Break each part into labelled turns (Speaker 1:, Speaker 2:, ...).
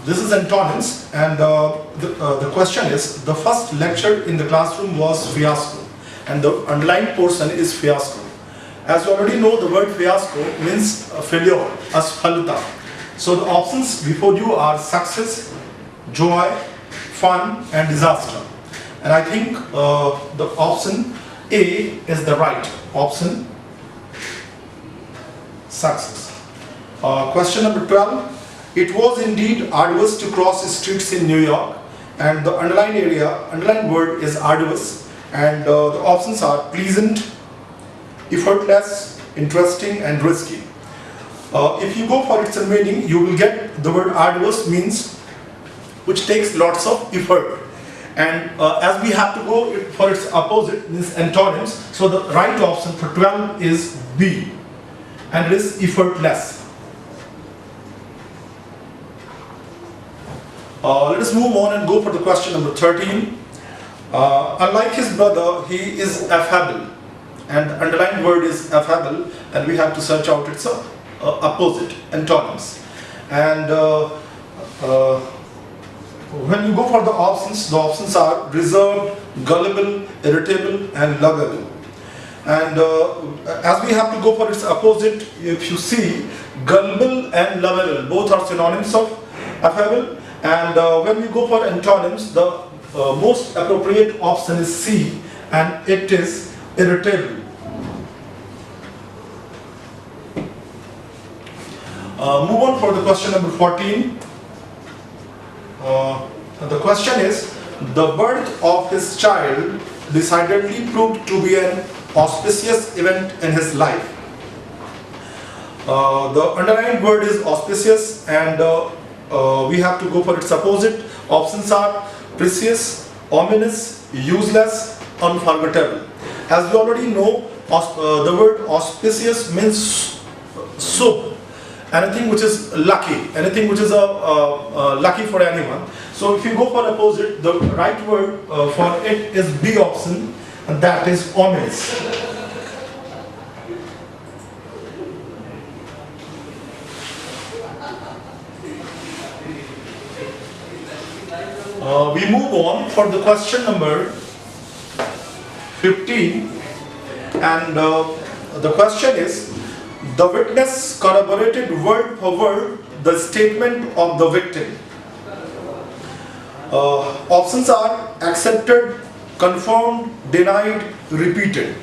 Speaker 1: This is antonyms, and the question is, the first lecture in the classroom was fiasco, and the underlined portion is fiasco. As you already know, the word fiasco means failure, asfalta. So the options before you are success, joy, fun, and disaster. And I think the option A is the right option, success. Question number 12. It was indeed arduous to cross streets in New York, and the underlined word is arduous, and the options are pleasant, effortless, interesting, and risky. If you go for its meaning, you will get the word arduous means which takes lots of effort, and as we have to go for its opposite, means antonyms, so the right option for 12 is B, and it is effortless. Let us move on and go for the question number 13. Unlike his brother, he is affable, and the underlined word is affable, and we have to search out its opposite, antonyms. And when you go for the options are reserved, gullible, irritable, and lovable. And as we have to go for its opposite, if you see, gullible and lovable, both are synonyms of affable. And when we go for antonyms, the most appropriate option is C, and it is irritable. Move on for the question number 14. The question is, the birth of his child decidedly proved to be an auspicious event in his life. The underlined word is auspicious, and we have to go for its opposite. Options are precious, ominous, useless, unforgettable. As we already know, the word auspicious means shubh, anything which is lucky, anything which is lucky for anyone. So if you go for opposite, the right word for it is B option, and that is ominous. We move on for the question number 15, and the question is, the witness corroborated word for word the statement of the victim. Options are accepted, confirmed, denied, repeated.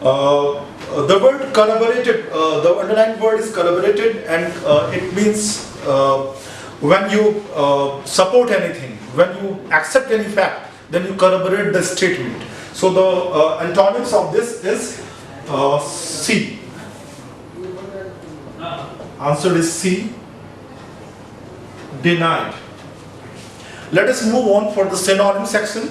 Speaker 1: The word corroborated, the underlined word is corroborated, and it means when you support anything, when you accept any fact, then you corroborate the statement. So the antonyms of this is C. Answer is C, denied. Let us move on for the synonym section.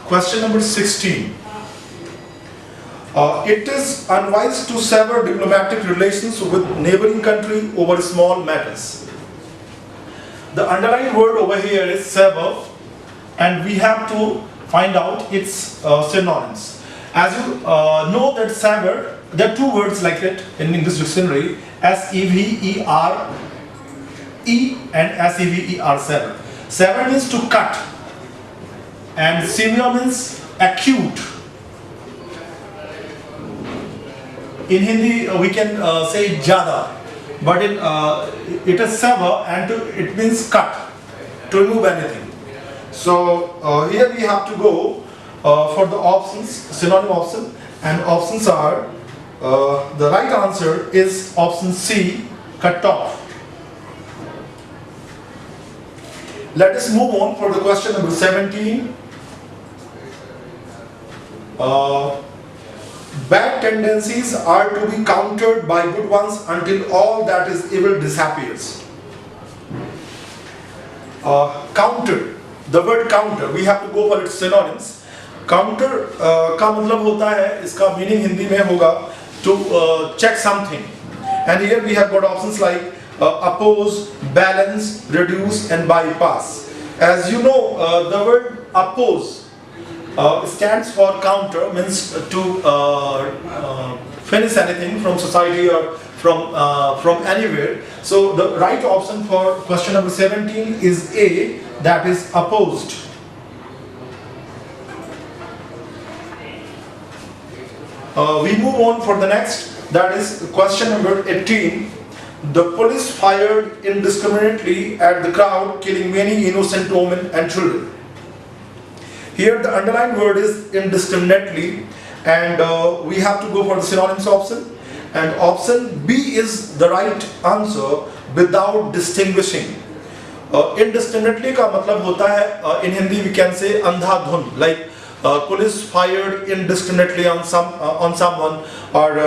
Speaker 1: Question number 16. It is unwise to sever diplomatic relations with neighboring country over small matters. The underlined word over here is sever, and we have to find out its synonyms. As you know that sever, there are two words like it in English dictionary, S-E-V-E-R-E and S-E-V-E-R, sever. Sever means to cut, and severe means acute. In Hindi we can say jada, but it is sever, and it means cut, to remove anything. So here we have to go for the options, synonym option, and options are, the right answer is option C, cut off. Let us move on for the question number 17. Bad tendencies are to be countered by good ones until all that is evil disappears. Counter, the word counter, we have to go for its synonyms. Counter का मतलब होता है, इसका meaning Hindi में होगा to check something, and here we have got options like oppose, balance, reduce, and bypass. As you know, the word oppose stands for counter, means to finish anything from society or from anywhere. So the right option for question number 17 is A, that is opposed. We move on for the next, that is question number 18. The police fired indiscriminately at the crowd, killing many innocent women and children. Here the underlined word is indiscriminately, and we have to go for the synonyms option, and option B is the right answer, without distinguishing. Indiscriminately का मतलब होता है, in Hindi we can say अंधाधुंध, like police fired indiscriminately on someone or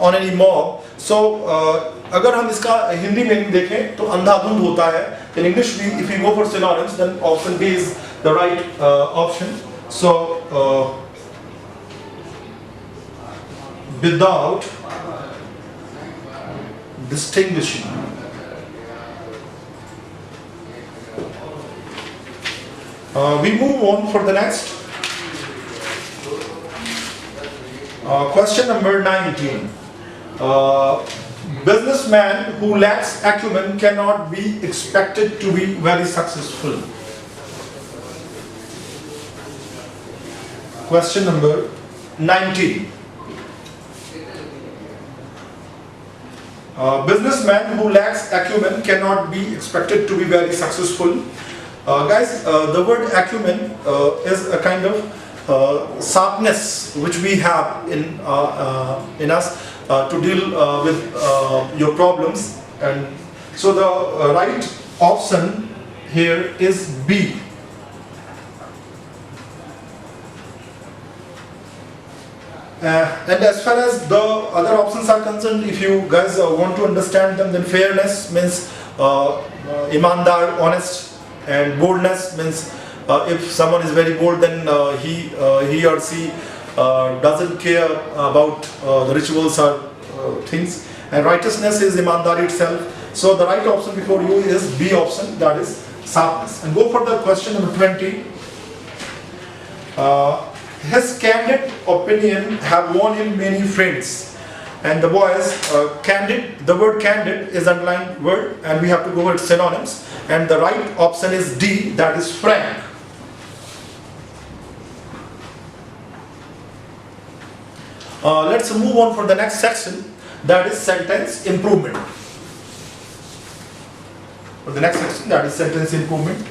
Speaker 1: on any mob. So अगर हम इसका हिंदी में देखें तो अंधाधुंध होता है. In English, if we go for synonyms, then option B is the right option. So without distinguishing. We move on for the next. Question number 19. Businessman who lacks acumen cannot be expected to be very successful. Question number 19. Businessman who lacks acumen cannot be expected to be very successful. Guys, the word acumen is a kind of sharpness which we have in us to deal with your problems, and so the right option here is B. And as far as the other options are concerned, if you guys want to understand them, then fairness means imandar, honest, and boldness means if someone is very bold, then he or she doesn't care about the rituals or things, and righteousness is imandari itself. So the right option before you is B option, that is sharpness. And go for the question number 20. His candid opinion have won him many friends. And the boys, candid, the word candid is underlined word, and we have to go with synonyms, and the right option is D, that is frank. Let's move on for the next section, that is sentence improvement. For the next section, that is sentence improvement.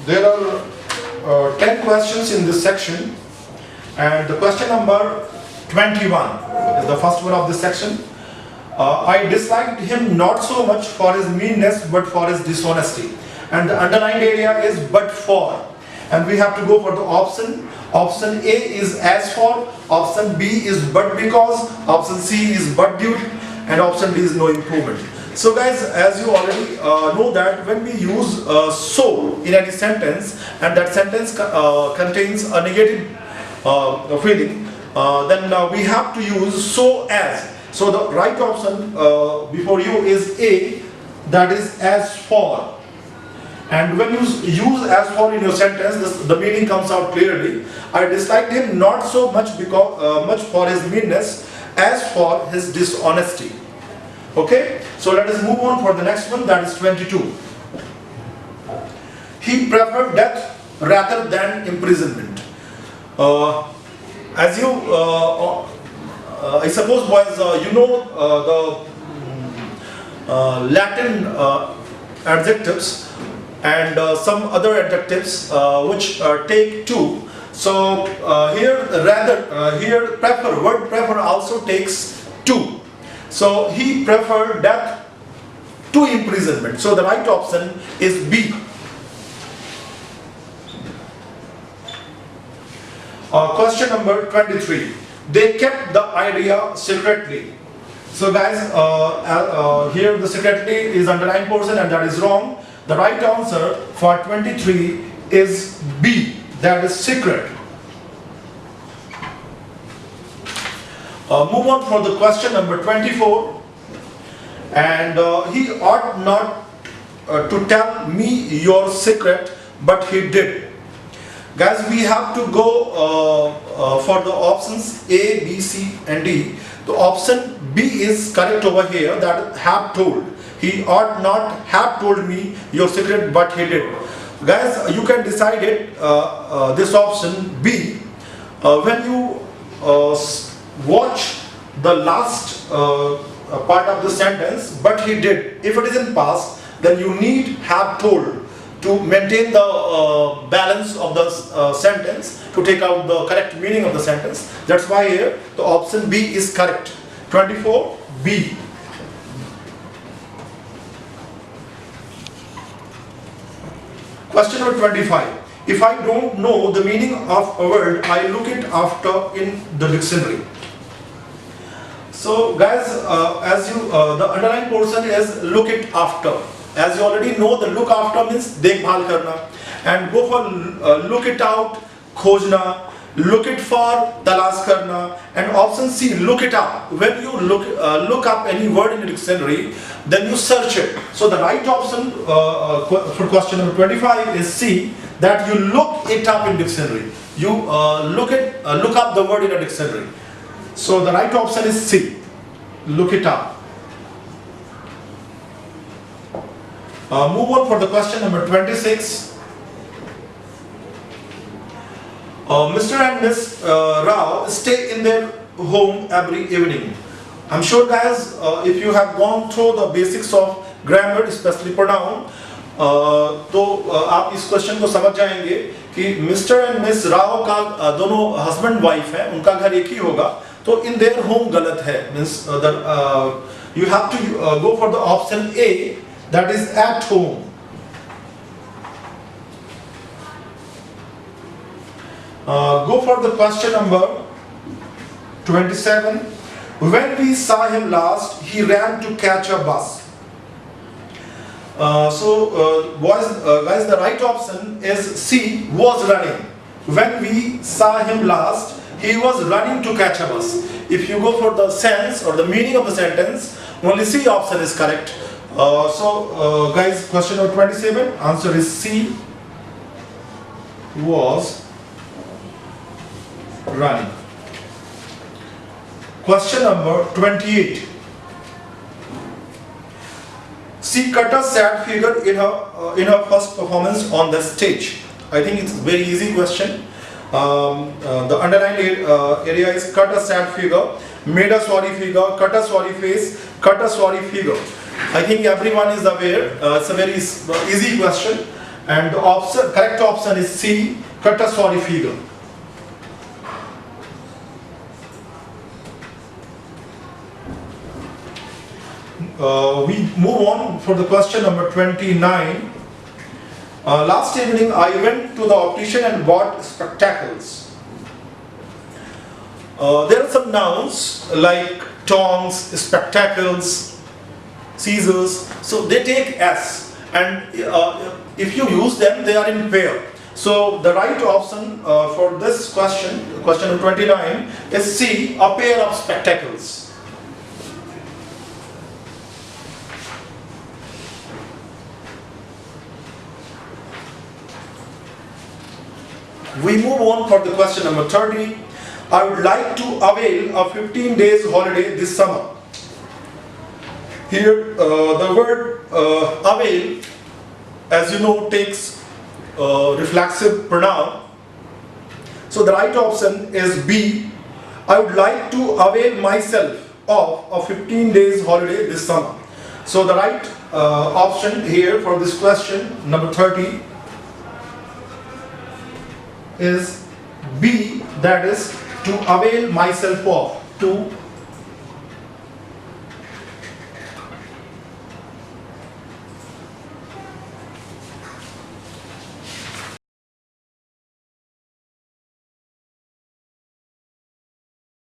Speaker 1: There are 10 questions in this section, and the question number 21 is the first one of this section. I disliked him not so much for his meanness but for his dishonesty. And the underlined area is but for, and we have to go for the option. Option A is as for, option B is but because, option C is but due, and option D is no improvement. So guys, as you already know that when we use so in any sentence, and that sentence contains a negative feeling, then we have to use so as. So the right option before you is A, that is as for. And when you use as for in your sentence, the meaning comes out clearly. I disliked him not so much because much for his meanness as for his dishonesty. Okay, so let us move on for the next one, that is 22. He preferred death rather than imprisonment. As you, I suppose boys, you know the Latin adjectives and some other adjectives which take two. So here rather, here prefer, word prefer also takes two. So he preferred death to imprisonment. So the right option is B. Question number 23. They kept the idea secretly. So guys, here the secretly is underlined portion, and that is wrong. The right answer for 23 is B, that is secret. Move on for the question number 24. And he ought not to tell me your secret, but he did. Guys, we have to go for the options A, B, C and D. The option B is correct over here, that have told. He ought not have told me your secret, but he did. Guys, you can decide it, this option B, when you watch the last part of the sentence, but he did. If it is in past, then you need have told to maintain the balance of the sentence, to take out the correct meaning of the sentence. That's why here the option B is correct. 24B. Question number 25. If I don't know the meaning of a word, I look it after in the dictionary. So guys, as you the underlying portion is look it after. As you already know, the look after means देखभाल करना, and go for look it out, खोजना, look it for, तलाश करना, and option C, look it up. When you look up any word in the dictionary, then you search it. So the right option for question number 25 is C, that you look it up in dictionary. You look up the word in a dictionary. So the right option is C, look it up. Move on for the question number 26. Mr. and Miss Rao stay in their home every evening. I'm sure guys, if you have gone through the basics of grammar, especially pronoun, तो आप इस question को समझ जाएंगे कि mister and miss Rao का दोनों husband wife है, उनका घर एक ही होगा, तो इन देयर होम गलत है. Means you have to go for the option A, that is at home. Go for the question number 27. When we saw him last, he ran to catch a bus. Guys, the right option is C, was running. When we saw him last, he was running to catch a bus. If you go for the sense or the meaning of the sentence, only C option is correct. Guys, question number 27, answer is C, was running. Question number 28. She cut a sad figure in her first performance on the stage. I think it's a very easy question. The underlined area is cut a sad figure, made a sorry figure, cut a sorry face, cut a sorry figure. I think everyone is aware. It's a very easy question, and the correct option is C, cut a sorry figure. We move on for the question number 29. Last evening I went to the optician and bought spectacles. There are some nouns like tongs, spectacles, scissors, so they take S, and if you use them, they are in pair. So the right option for this question number 29, is C, a pair of spectacles. We move on for the question number 30. I would like to avail a 15 days holiday this summer. Here the word avail, as you know, takes reflexive pronoun. So the right option is B, I would like to avail myself of a 15 days holiday this summer. So the right option here for this question number 30 is B, that is to avail myself of, to